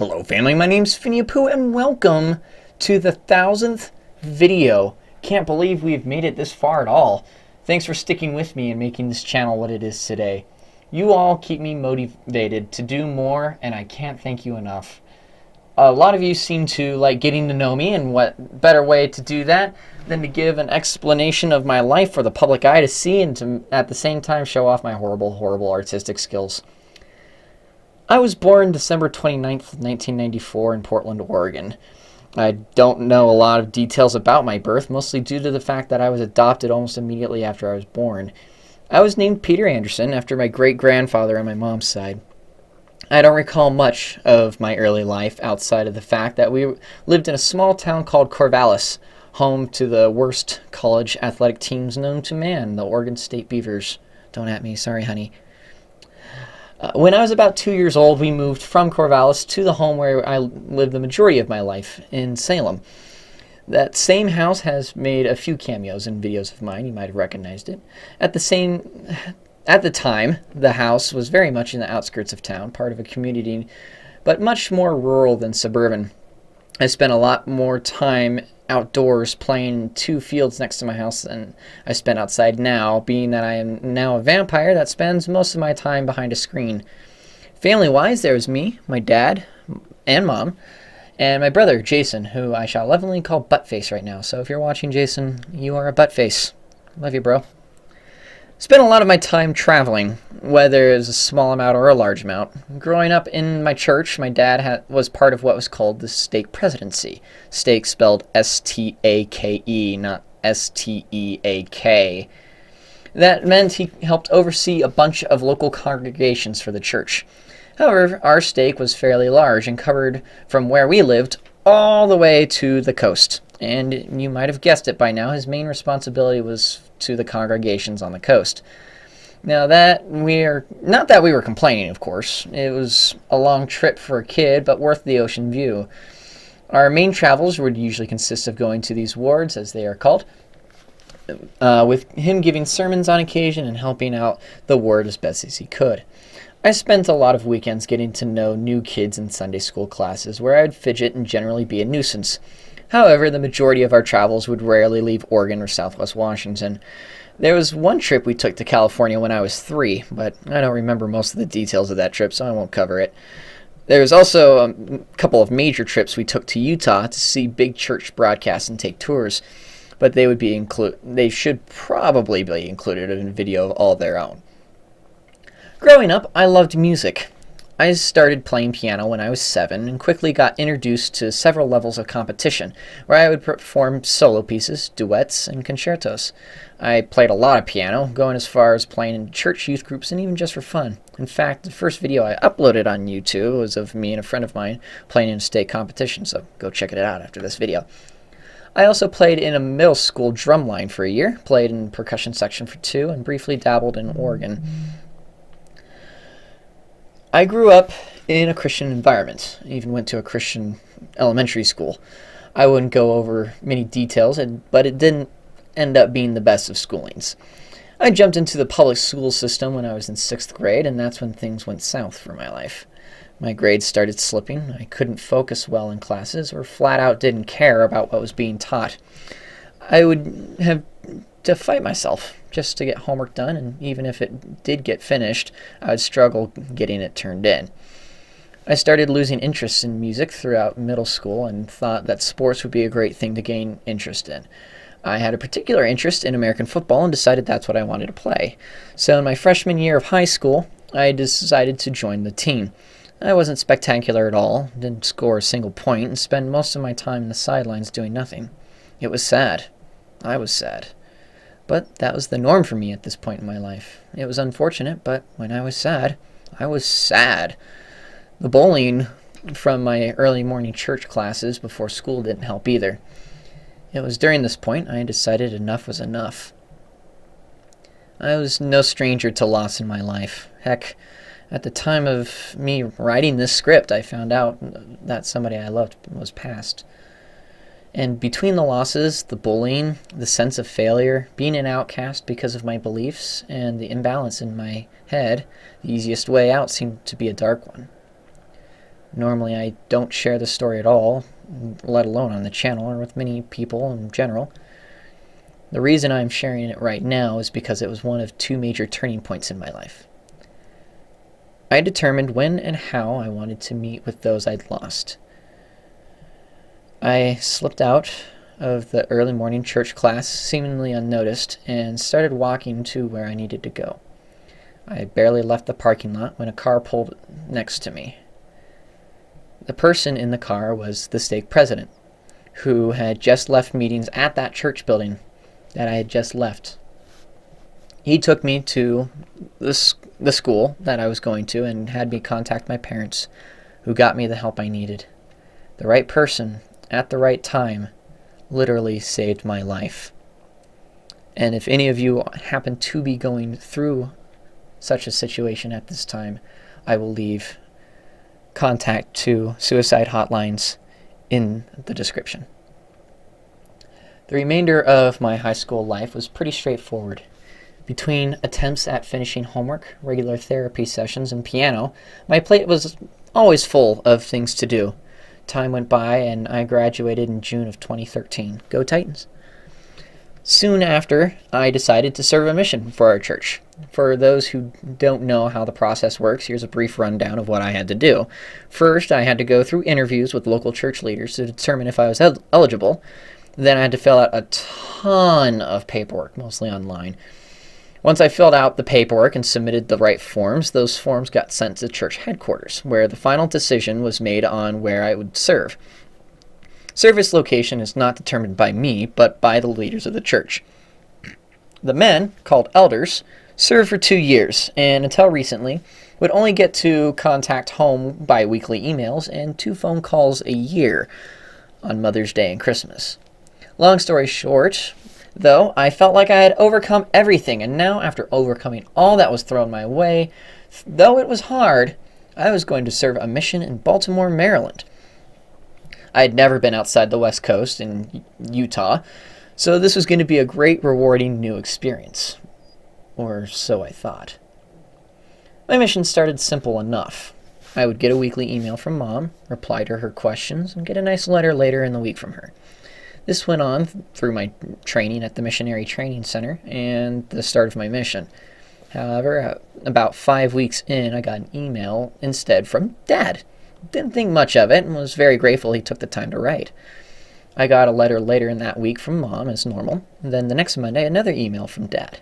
Hello family, my name's Phamily and welcome to the 1000th video. Can't believe we've made it this far at all. Thanks for sticking with me and making this channel what it is today. You all keep me motivated to do more, and I can't thank you enough. A lot of you seem to like getting to know me, and what better way to do that than to give an explanation of my life for the public eye to see, and to at the same time show off my horrible artistic skills. I was born December 29th, 1994 in Portland, Oregon. I don't know a lot of details about my birth, mostly due to the fact that I was adopted almost immediately after I was born. I was named Peter Anderson after my great-grandfather on my mom's side. I don't recall much of my early life outside of the fact that we lived in a small town called Corvallis, home to the worst college athletic teams known to man, the Oregon State Beavers. Don't at me, sorry honey. When I was about 2 years old, we moved from Corvallis to the home where I lived the majority of my life, in Salem. That same house has made a few cameos in videos of mine. You might have recognized it. At the time, the house was very much in the outskirts of town, part of a community, but much more rural than suburban. I spent a lot more time outdoors playing in 2 fields next to my house than I spend outside now, being that I am now a vampire that spends most of my time behind a screen. Family-wise, there was me, my dad, and mom, and my brother, Jason, who I shall lovingly call Buttface right now. So if you're watching, Jason, you are a Buttface. Love you, bro. Spent a lot of my time traveling, whether it was a small amount or a large amount. Growing up in my church, my dad was part of what was called the stake presidency. Stake spelled S-T-A-K-E, not S-T-E-A-K. That meant he helped oversee a bunch of local congregations for the church. However, our stake was fairly large and covered from where we lived all the way to the coast. And you might have guessed it by now, his main responsibility was to the congregations on the coast. Now not that we were complaining, of course. It was a long trip for a kid, but worth the ocean view. Our main travels would usually consist of going to these wards, as they are called, with him giving sermons on occasion and helping out the ward as best as he could. I spent a lot of weekends getting to know new kids in Sunday school classes, where I would fidget and generally be a nuisance. However, the majority of our travels would rarely leave Oregon or Southwest Washington. There was one trip we took to California when I was 3, but I don't remember most of the details of that trip, so I won't cover it. There was also a couple of major trips we took to Utah to see big church broadcasts and take tours, but they should probably be included in a video of all their own. Growing up, I loved music. I started playing piano when I was 7 and quickly got introduced to several levels of competition, where I would perform solo pieces, duets, and concertos. I played a lot of piano, going as far as playing in church youth groups and even just for fun. In fact, the first video I uploaded on YouTube was of me and a friend of mine playing in a state competition, so go check it out after this video. I also played in a middle school drumline for a year, played in percussion section for 2, and briefly dabbled in organ. I grew up in a Christian environment, even went to a Christian elementary school. I wouldn't go over many details, but it didn't end up being the best of schoolings. I jumped into the public school system when I was in 6th grade, and that's when things went south for my life. My grades started slipping, I couldn't focus well in classes, or flat out didn't care about what was being taught. I would have to fight myself just to get homework done, and even if it did get finished, I would struggle getting it turned in. I started losing interest in music throughout middle school and thought that sports would be a great thing to gain interest in. I had a particular interest in American football and decided that's what I wanted to play. So in my freshman year of high school, I decided to join the team. I wasn't spectacular at all, didn't score a single point, and spent most of my time in the sidelines doing nothing. It was sad. I was sad. But that was the norm for me at this point in my life. It was unfortunate, but when I was sad, I was sad. The bullying from my early morning church classes before school didn't help either. It was during this point I decided enough was enough. I was no stranger to loss in my life. Heck, at the time of me writing this script, I found out that somebody I loved was passed. And between the losses, the bullying, the sense of failure, being an outcast because of my beliefs, and the imbalance in my head, the easiest way out seemed to be a dark one. Normally I don't share this story at all, let alone on the channel or with many people in general. The reason I'm sharing it right now is because it was one of two major turning points in my life. I determined when and how I wanted to meet with those I'd lost. I slipped out of the early morning church class seemingly unnoticed and started walking to where I needed to go. I had barely left the parking lot when a car pulled next to me. The person in the car was the stake president, who had just left meetings at that church building that I had just left. He took me to the school that I was going to and had me contact my parents, who got me the help I needed. The right person at the right time literally saved my life. And if any of you happen to be going through such a situation at this time, I will leave contact to suicide hotlines in the description. The remainder of my high school life was pretty straightforward. Between attempts at finishing homework, regular therapy sessions, and piano, my plate was always full of things to do. Time went by and I graduated in June of 2013. Go Titans! Soon after, I decided to serve a mission for our church. For those who don't know how the process works, here's a brief rundown of what I had to do. First, I had to go through interviews with local church leaders to determine if I was eligible. Then I had to fill out a ton of paperwork, mostly online. Once I filled out the paperwork and submitted the right forms, those forms got sent to church headquarters, where the final decision was made on where I would serve. Service location is not determined by me, but by the leaders of the church. The men, called elders, served for 2 years, and until recently, would only get to contact home by weekly emails and 2 phone calls a year on Mother's Day and Christmas. Long story short, though, I felt like I had overcome everything, and now, after overcoming all that was thrown my way, though it was hard, I was going to serve a mission in Baltimore, Maryland. I had never been outside the West Coast in Utah, so this was going to be a great, rewarding new experience. Or so I thought. My mission started simple enough. I would get a weekly email from Mom, reply to her questions, and get a nice letter later in the week from her. This went on through my training at the Missionary Training Center and the start of my mission. However, about 5 weeks in, I got an email instead from Dad. Didn't think much of it and was very grateful he took the time to write. I got a letter later in that week from Mom, as normal. And then the next Monday, another email from Dad.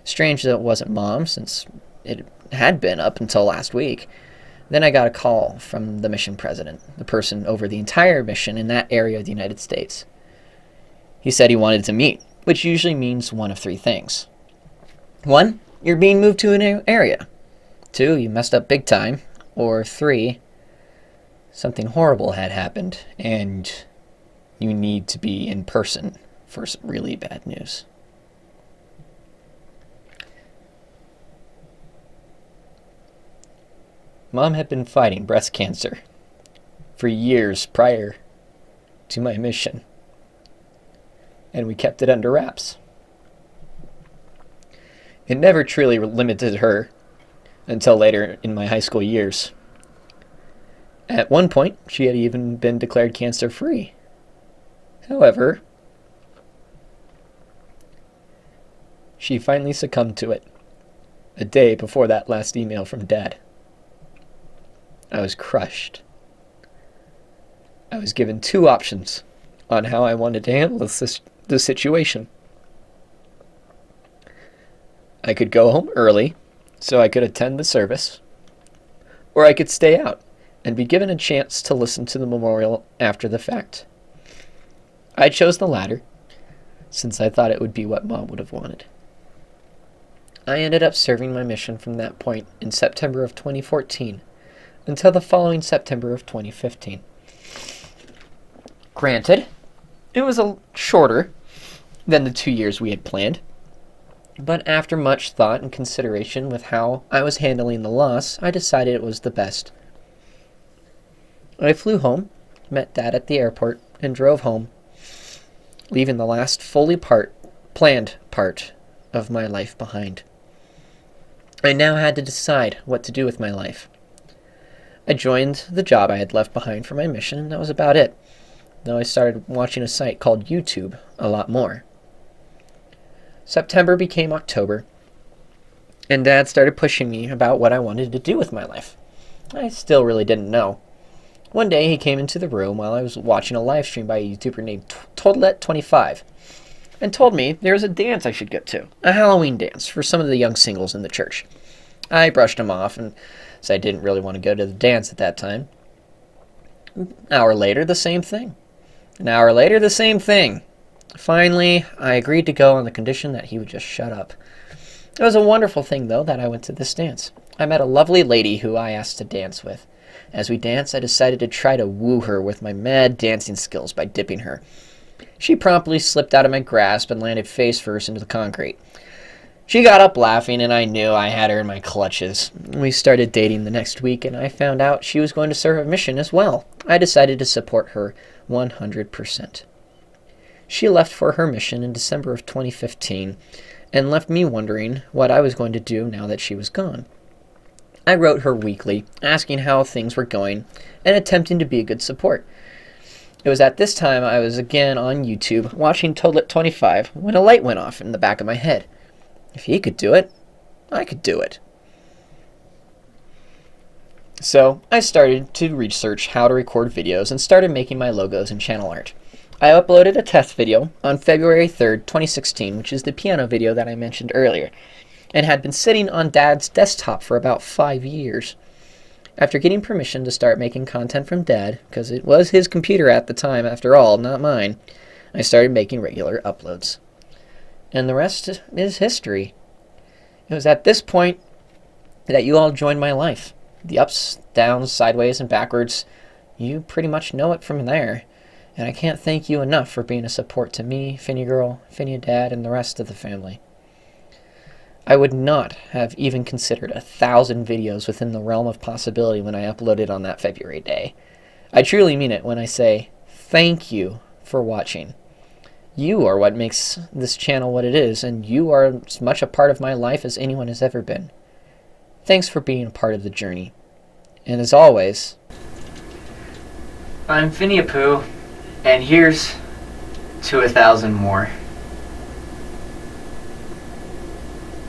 Strange that it wasn't Mom, since it had been up until last week. Then I got a call from the mission president, the person over the entire mission in that area of the United States. He said he wanted to meet, which usually means one of 3 things. 1, you're being moved to a new area. 2, you messed up big time. Or 3, something horrible had happened, and you need to be in person for some really bad news. Mom had been fighting breast cancer for years prior to my mission, and we kept it under wraps. It never truly limited her until later in my high school years. At one point, she had even been declared cancer-free. However, she finally succumbed to it a day before that last email from Dad. I was crushed. I was given 2 options on how I wanted to handle this situation. I could go home early so I could attend the service, or I could stay out and be given a chance to listen to the memorial after the fact. I chose the latter, since I thought it would be what Mom would have wanted. I ended up serving my mission from that point in September of 2014 until the following September of 2015. Granted, it was shorter than the 2 years we had planned, but after much thought and consideration with how I was handling the loss, I decided it was the best. I flew home, met Dad at the airport, and drove home, leaving the last fully planned part of my life behind. I now had to decide what to do with my life. I joined the job I had left behind for my mission, and that was about it. Though I started watching a site called YouTube a lot more. September became October, and Dad started pushing me about what I wanted to do with my life. I still really didn't know. One day he came into the room while I was watching a live stream by a YouTuber named Toadlet25 and told me there was a dance I should go to, a Halloween dance for some of the young singles in the church. I brushed him off and said I didn't really want to go to the dance at that time. An hour later, the same thing. An hour later, the same thing. Finally, I agreed to go on the condition that he would just shut up. It was a wonderful thing, though, that I went to this dance. I met a lovely lady who I asked to dance with. As we danced, I decided to try to woo her with my mad dancing skills by dipping her. She promptly slipped out of my grasp and landed face first into the concrete. She got up laughing, and I knew I had her in my clutches. We started dating the next week, and I found out she was going to serve a mission as well. I decided to support her 100%. She left for her mission in December of 2015 and left me wondering what I was going to do now that she was gone. I wrote her weekly, asking how things were going and attempting to be a good support. It was at this time I was again on YouTube watching Toadlet25 when a light went off in the back of my head. If he could do it, I could do it. So I started to research how to record videos and started making my logos and channel art. I uploaded a test video on February 3rd, 2016, which is the piano video that I mentioned earlier, and had been sitting on Dad's desktop for about 5 years. After getting permission to start making content from Dad, because it was his computer at the time after all, not mine, I started making regular uploads. And the rest is history. It was at this point that you all joined my life. The ups, downs, sideways, and backwards, you pretty much know it from there. And I can't thank you enough for being a support to me, Finny Girl, Finny Dad, and the rest of the family. I would not have even considered 1,000 videos within the realm of possibility when I uploaded on that February day. I truly mean it when I say thank you for watching. You are what makes this channel what it is, and you are as much a part of my life as anyone has ever been. Thanks for being a part of the journey. And as always, I'm Finny Pooh, and here's to 1,000 more.